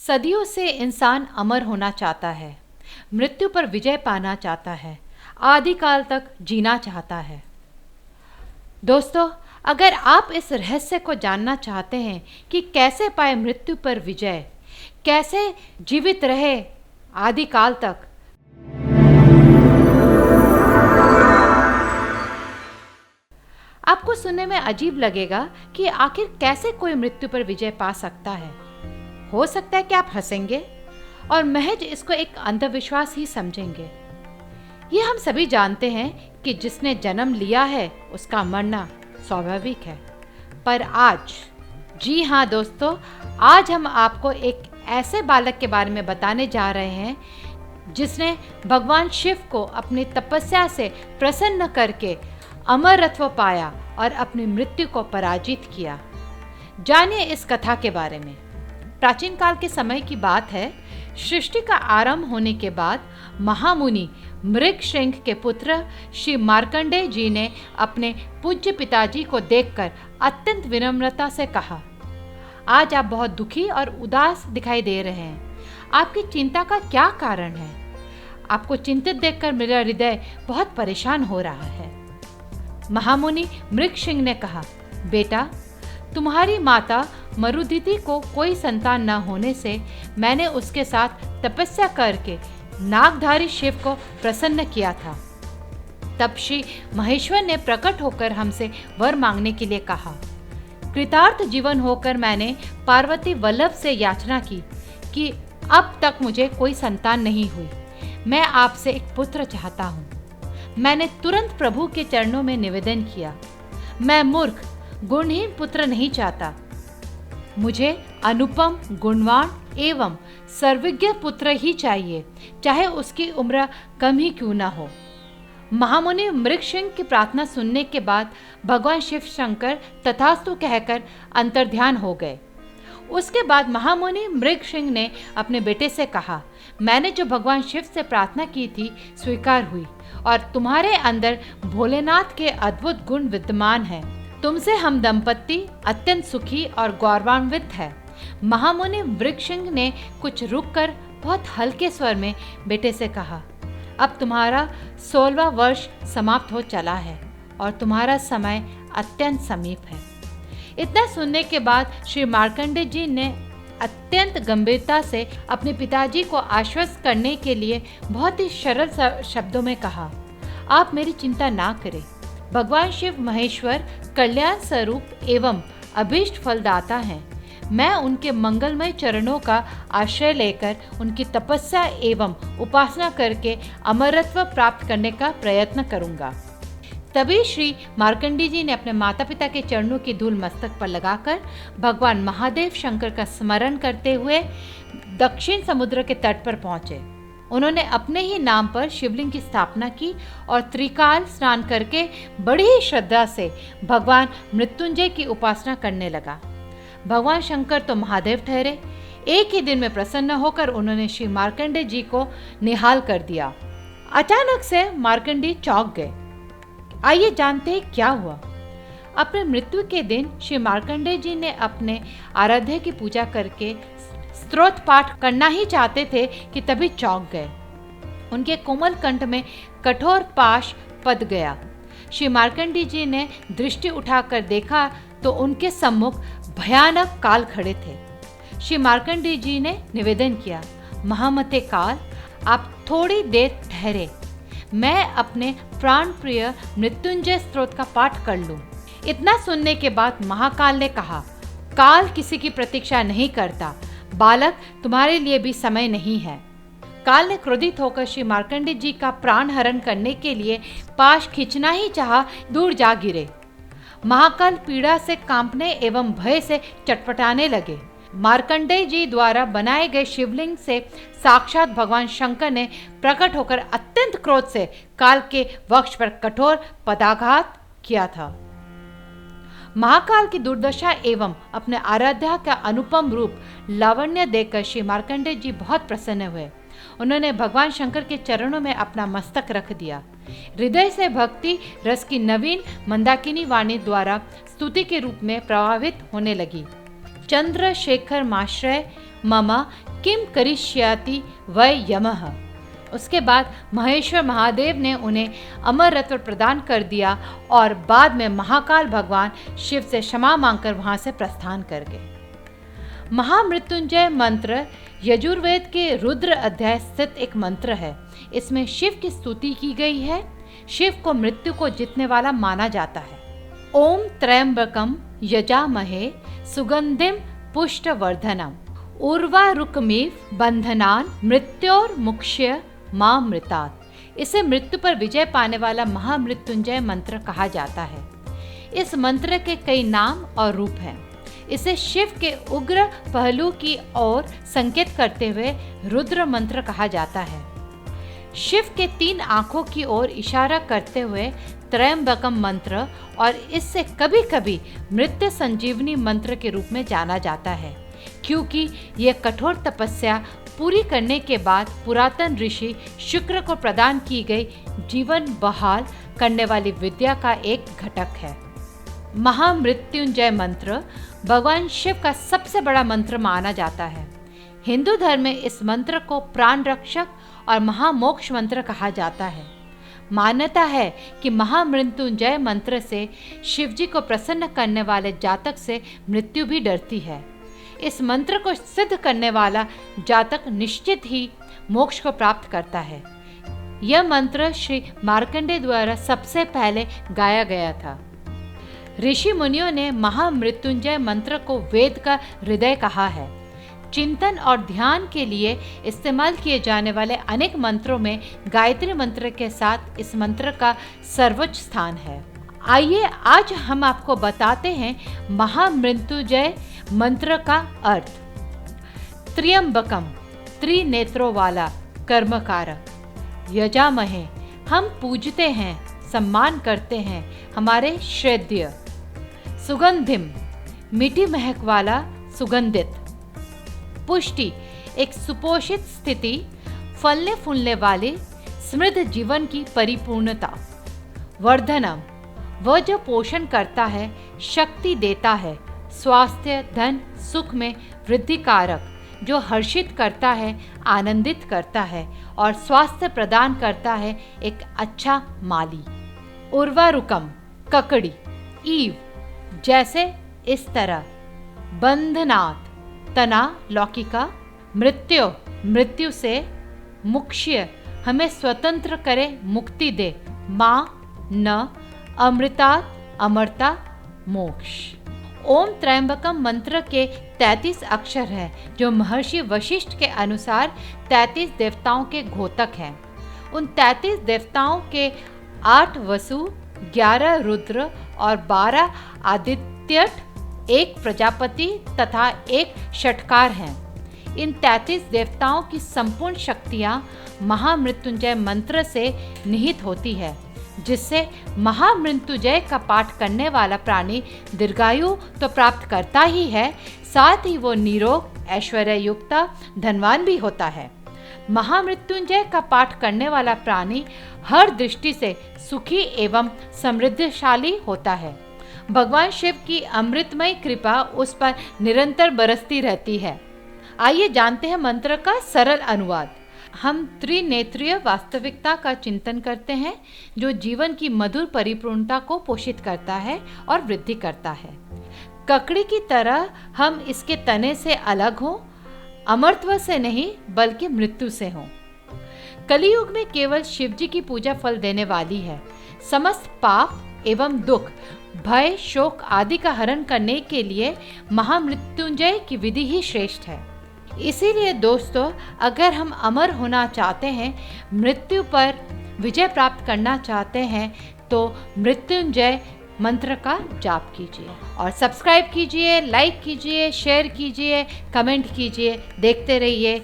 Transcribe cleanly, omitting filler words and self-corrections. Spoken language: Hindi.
सदियों से इंसान अमर होना चाहता है, मृत्यु पर विजय पाना चाहता है, आदिकाल तक जीना चाहता है। दोस्तों, अगर आप इस रहस्य को जानना चाहते हैं कि कैसे पाए मृत्यु पर विजय, कैसे जीवित रहे आदिकाल तक, आपको सुनने में अजीब लगेगा कि आखिर कैसे कोई मृत्यु पर विजय पा सकता है। हो सकता है कि आप हंसेंगे और महज इसको एक अंधविश्वास ही समझेंगे। ये हम सभी जानते हैं कि जिसने जन्म लिया है उसका मरना स्वाभाविक है। पर आज, जी हाँ दोस्तों, आज हम आपको एक ऐसे बालक के बारे में बताने जा रहे हैं जिसने भगवान शिव को अपनी तपस्या से प्रसन्न करके अमरत्व पाया और अपनी मृत्यु को पराजित किया। जानिए इस कथा के बारे में। प्राचीन काल के समय की बात है। सृष्टि का आरंभ होने के बाद महामुनि मृगशृंग के पुत्र श्री मार्कंडेय जी ने अपने पूज्य पिताजी को देखकर अत्यंत विनम्रता से कहा, आज आप बहुत दुखी और उदास दिखाई दे रहे हैं। आपकी चिंता का क्या कारण है? आपको चिंतित देखकर मेरा हृदय बहुत परेशान हो रहा है। महामुनि मृगशृंग ने कहा, बेटा, तुम्हारी माता मरुदिति को कोई संतान न होने से मैंने उसके साथ तपस्या करके नागधारी शिव को प्रसन्न किया था। तब श्री महेश्वर ने प्रकट होकर हमसे वर मांगने के लिए कहा। कृतार्थ जीवन होकर मैंने पार्वती वल्लभ से याचना की कि अब तक मुझे कोई संतान नहीं हुई। मैं आपसे एक पुत्र चाहता हूँ। मैंने तुरंत प्रभु के चरणों में निवेदन किया। मैं मूर्ख गुणहीन पुत्र नहीं चाहता। मुझे अनुपम, गुणवान एवं सर्वज्ञ पुत्र ही चाहिए, चाहे उसकी उम्र कम ही क्यों न हो। महामुनि मृगशृंग की प्रार्थना सुनने के बाद भगवान शिव शंकर तथास्तु कहकर अंतर्ध्यान हो गए। उसके बाद महामुनि मृगशृंग ने अपने बेटे से कहा, मैंने जो भगवान शिव से प्रार्थना की थी स्वीकार हुई और तुम्हारे अंदर भोलेनाथ के अद्भुत गुण विद्यमान हैं। तुमसे हम दंपत्ति अत्यंत सुखी और गौरवान्वित है। महामुनि मृगशृंग ने कुछ रुककर बहुत हल्के स्वर में बेटे से कहा, अब तुम्हारा 16वां वर्ष समाप्त हो चला है और तुम्हारा समय अत्यंत समीप है। इतना सुनने के बाद श्री मार्कंडेय जी ने अत्यंत गंभीरता से अपने पिताजी को आश्वस्त करने के लिए बहुत ही सरल शब्दों में कहा, आप मेरी चिंता ना करें। भगवान शिव महेश्वर कल्याण स्वरूप एवं अभीष्ट फलदाता हैं। मैं उनके मंगलमय चरणों का आश्रय लेकर उनकी तपस्या एवं उपासना करके अमरत्व प्राप्त करने का प्रयत्न करूंगा। तभी श्री मार्कंडेय जी ने अपने माता पिता के चरणों की धूल मस्तक पर लगाकर भगवान महादेव शंकर का स्मरण करते हुए दक्षिण समुद्र के तट पर पहुंचे। उन्होंने अपने ही नाम पर शिवलिंग की स्थापना की और त्रिकाल स्नान करके बड़ी ही श्रद्धा से भगवान मृत्युंजय की उपासना करने लगा। भगवान शंकर तो महादेव ठहरे। एक ही दिन में प्रसन्न होकर उन्होंने श्री मार्कंडेय जी को निहाल कर दिया। अचानक से मार्कंडेय चौंक गए। आइए जानते हैं क्या हुआ। अपने मृत्यु के दिन श्री मार्कंडेय जी ने अपने आराध्य की पूजा करके स्तोत्र पाठ करना ही चाहते थे कि तभी चौंक गए। उनके कोमल कंठ में कठोर पाश पद गया। श्री मार्कंडेय जी ने दृष्टि उठाकर देखा तो उनके सम्मुख भयानक काल खड़े थे। श्री मार्कंडेय जी ने निवेदन किया, महामते काल, आप थोड़ी देर ठहरे, मैं अपने प्राण प्रिय मृत्युंजय स्तोत्र का पाठ कर लूं। इतना सुनने के बाद महाकाल ने कहा, काल किसी की प्रतीक्षा नहीं करता। बालक, तुम्हारे लिए भी समय नहीं है। काल ने क्रोधित होकर श्री मार्कंडेय जी का प्राण हरण करने के लिए पाश खींचना ही चाहा, दूर जा गिरे। महाकाल पीड़ा से कांपने एवं भय से चटपटाने लगे। मार्कंडेय जी द्वारा बनाए गए शिवलिंग से साक्षात भगवान शंकर ने प्रकट होकर अत्यंत क्रोध से काल के वक्ष पर कठोर पदाघात किया था। महाकाल की दुर्दशा एवं अपने आराध्या का अनुपम रूप लावण्य देखकर श्री मार्कंडेय जी बहुत प्रसन्न हुए। उन्होंने भगवान शंकर के चरणों में अपना मस्तक रख दिया। हृदय से भक्ति रस की नवीन मंदाकिनी वाणी द्वारा स्तुति के रूप में प्रभावित होने लगी। चंद्रशेखरमाश्रय मम किम करिष्यति वै यमः। उसके बाद महेश्वर महादेव ने उन्हें अमरत्व प्रदान कर दिया और बाद में महाकाल भगवान शिव से क्षमा मांगकर वहां से प्रस्थान कर गए। महामृत्युंजय मंत्र यजुर्वेद के रुद्र अध्याय स्थित एक मंत्र है। इसमें शिव की स्तुति की गई है। शिव को मृत्यु को जीतने वाला माना जाता है। ओम त्र्यंबकम यजामहे सुगंधिम पुष्टवर्धनम उर्वारुकमिव बंधनान मृत्योर्मुक्ष्य मामृतात्। इसे मृत्यु पर विजय पाने वाला महामृत्युंजय मंत्र कहा जाता है। इस मंत्र के कई नाम और रूप हैं। इसे शिव के उग्र पहलू की ओर संकेत करते हुए रुद्र मंत्र कहा जाता है। शिव के 3 आंखों की ओर इशारा करते हुए त्रयंबकम मंत्र और इससे कभी कभी मृत्यु संजीवनी मंत्र के रूप में जाना जाता है, क्योंकि यह कठोर तपस्या पूरी करने के बाद पुरातन ऋषि शुक्र को प्रदान की गई जीवन बहाल करने वाली विद्या का एक घटक है। महामृत्युंजय मंत्र भगवान शिव का सबसे बड़ा मंत्र माना जाता है। हिंदू धर्म में इस मंत्र को प्राण रक्षक और महामोक्ष मंत्र कहा जाता है। मान्यता है कि महामृत्युंजय मंत्र से शिव जी को प्रसन्न करने वाले जातक से मृत्यु भी डरती है। इस मंत्र को सिद्ध करने वाला जातक निश्चित ही मोक्ष को प्राप्त करता है। यह मंत्र श्री मार्कंडेय द्वारा सबसे पहले गाया गया था। ऋषि मुनियों ने महामृत्युंजय मंत्र को वेद का हृदय कहा है। चिंतन और ध्यान के लिए इस्तेमाल किए जाने वाले अनेक मंत्रों में गायत्री मंत्र के साथ इस मंत्र का सर्वोच्च स्थान है। आइए आज हम आपको बताते हैं महामृत्युंजय मंत्र का अर्थ। त्र्यंबकम त्रिनेत्रों वाला कर्मकारक, यजामहे हम पूजते हैं सम्मान करते हैं हमारे श्रेष्ठ, सुगंधिम मीठी महक वाला सुगंधित, पुष्टि एक सुपोषित स्थिति फलने फूलने वाली समृद्ध जीवन की परिपूर्णता, वर्धनम वह जो पोषण करता है शक्ति देता है, स्वास्थ्य धन सुख में वृद्धि कारक जो हर्षित करता है आनंदित करता है और स्वास्थ्य प्रदान करता है एक अच्छा माली, उर्वारुकम ककड़ी ईव जैसे इस तरह, बंधनात् तना लौकिका, मृत्यु से, मुक्ष्य हमें स्वतंत्र करे मुक्ति दे, माँ न, अमृतात् अमरता मोक्ष। ओम त्र्यंबकम मंत्र के 33 अक्षर हैं जो महर्षि वशिष्ठ के अनुसार 33 देवताओं के घोतक हैं। उन 33 देवताओं के 8 वसु, 11 रुद्र और 12 आदित्य, 1 प्रजापति तथा 1 षटकार हैं। इन 33 देवताओं की संपूर्ण शक्तियाँ महामृत्युंजय मंत्र से निहित होती है, जिससे महामृत्युंजय का पाठ करने वाला प्राणी दीर्घायु तो प्राप्त करता ही है, साथ ही वो निरोग ऐश्वर्य युक्त धनवान भी होता है। महामृत्युंजय का पाठ करने वाला प्राणी हर दृष्टि से सुखी एवं समृद्धशाली होता है। भगवान शिव की अमृतमय कृपा उस पर निरंतर बरसती रहती है। आइए जानते हैं मंत्र का सरल अनुवाद। हम त्रिनेत्रीय वास्तविकता का चिंतन करते हैं जो जीवन की मधुर परिपूर्णता को पोषित करता है और वृद्धि करता है। ककड़ी की तरह हम इसके तने से अलग हों, अमरत्व से नहीं बल्कि मृत्यु से हों। कलियुग में केवल शिव जी की पूजा फल देने वाली है। समस्त पाप एवं दुख भय शोक आदि का हरण करने के लिए महामृत्युंजय की विधि ही श्रेष्ठ है। इसीलिए दोस्तों, अगर हम अमर होना चाहते हैं, मृत्यु पर विजय प्राप्त करना चाहते हैं, तो मृत्युंजय मंत्र का जाप कीजिए और सब्सक्राइब कीजिए, लाइक कीजिए, शेयर कीजिए, कमेंट कीजिए। देखते रहिए